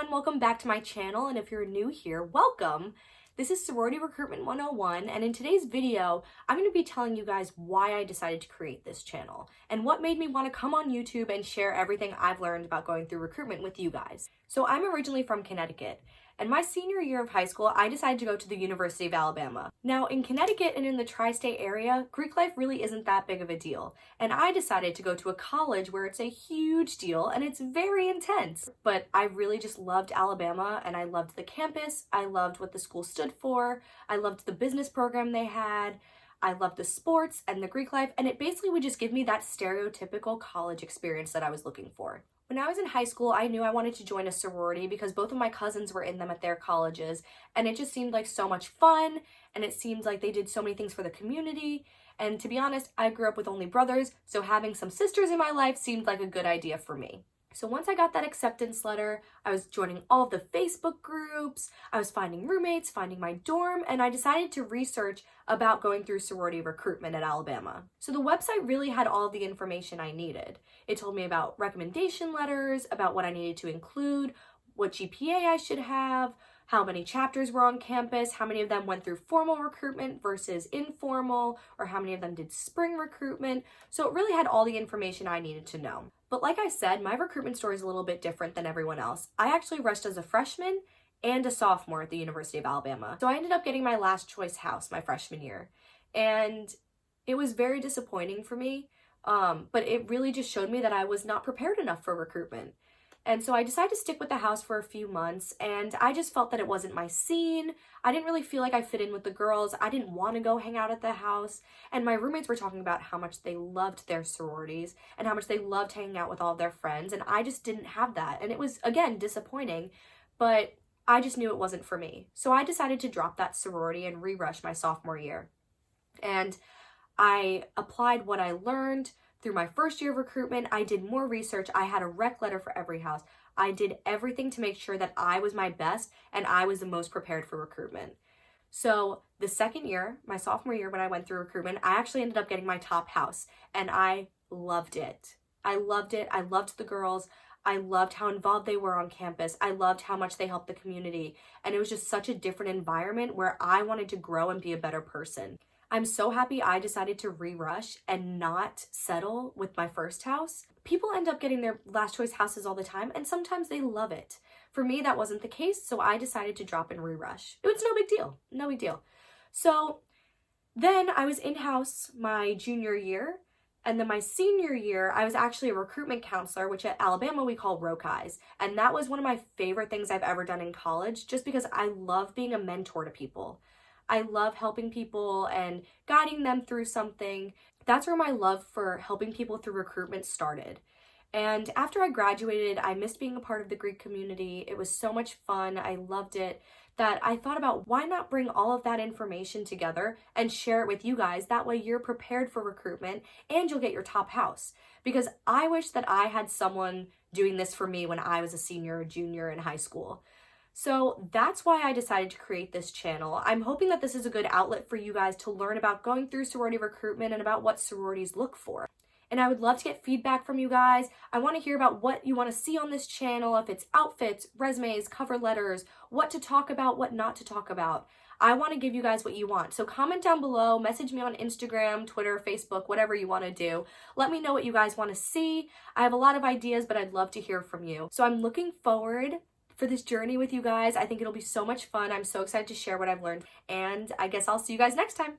everyone, welcome back to my channel, and if you're new here, welcome. This is Sorority Recruitment 101, and in today's video, I'm going to be telling you guys why I decided to create this channel and what made me want to come on YouTube and share everything I've learned about going through recruitment with you guys. So I'm originally from Connecticut, and my senior year of high school, I decided to go to the University of Alabama. Now, in Connecticut and in the tri-state area, Greek life really isn't that big of a deal, and I decided to go to a college where it's a huge deal and it's very intense. But I really just loved Alabama, and I loved the campus, I loved what the school stood for, I loved the business program they had, I loved the sports and the Greek life, and it basically would just give me that stereotypical college experience that I was looking for. When I was in high school, I knew I wanted to join a sorority because both of my cousins were in them at their colleges, and it just seemed like so much fun, and it seemed like they did so many things for the community. And to be honest, I grew up with only brothers, so having some sisters in my life seemed like a good idea for me. So once I got that acceptance letter, I was joining all of the Facebook groups, I was finding roommates, finding my dorm, and I decided to research about going through sorority recruitment at Alabama. So the website really had all of the information I needed. It told me about recommendation letters, about what I needed to include, what GPA I should have, how many chapters were on campus, how many of them went through formal recruitment versus informal, or how many of them did spring recruitment. So it really had all the information I needed to know. But like I said, my recruitment story is a little bit different than everyone else. I actually rushed as a freshman and a sophomore at the University of Alabama. So I ended up getting my last choice house my freshman year. And it was very disappointing for me, but it really just showed me that I was not prepared enough for recruitment. And so I decided to stick with the house for a few months, and I just felt that it wasn't my scene. I didn't really feel like I fit in with the girls. I didn't want to go hang out at the house. And my roommates were talking about how much they loved their sororities and how much they loved hanging out with all of their friends. And I just didn't have that. And it was, again, disappointing, but I just knew it wasn't for me. So I decided to drop that sorority and re-rush my sophomore year. And I applied what I learned through my first year of recruitment. I did more research. I had a rec letter for every house. I did everything to make sure that I was my best and I was the most prepared for recruitment. So the second year, my sophomore year, when I went through recruitment, I actually ended up getting my top house, and I loved it. I loved it. I loved the girls. I loved how involved they were on campus. I loved how much they helped the community. And it was just such a different environment where I wanted to grow and be a better person. I'm so happy I decided to re-rush and not settle with my first house. People end up getting their last choice houses all the time, and sometimes they love it. For me, that wasn't the case, so I decided to drop and re-rush. It was no big deal, no big deal. So then I was in-house my junior year, and then my senior year, I was actually a recruitment counselor, which at Alabama we call ROCIs. And that was one of my favorite things I've ever done in college, just because I love being a mentor to people. I love helping people and guiding them through something. That's where my love for helping people through recruitment started. And after I graduated, I missed being a part of the Greek community. It was so much fun. I loved it, that I thought about why not bring all of that information together and share it with you guys. That way you're prepared for recruitment and you'll get your top house. Because I wish that I had someone doing this for me when I was a senior or junior in high school. So that's why I decided to create this channel. I'm hoping that this is a good outlet for you guys to learn about going through sorority recruitment and about what sororities look for. And I would love to get feedback from you guys. I want to hear about what you want to see on this channel, if it's outfits, resumes, cover letters, what to talk about, what not to talk about. I want to give you guys what you want. So comment down below, message me on Instagram, Twitter, Facebook, whatever you want to do. Let me know what you guys want to see. I have a lot of ideas, but I'd love to hear from you. So I'm looking forward for this journey with you guys. I think it'll be so much fun. I'm so excited to share what I've learned, and I guess I'll see you guys next time.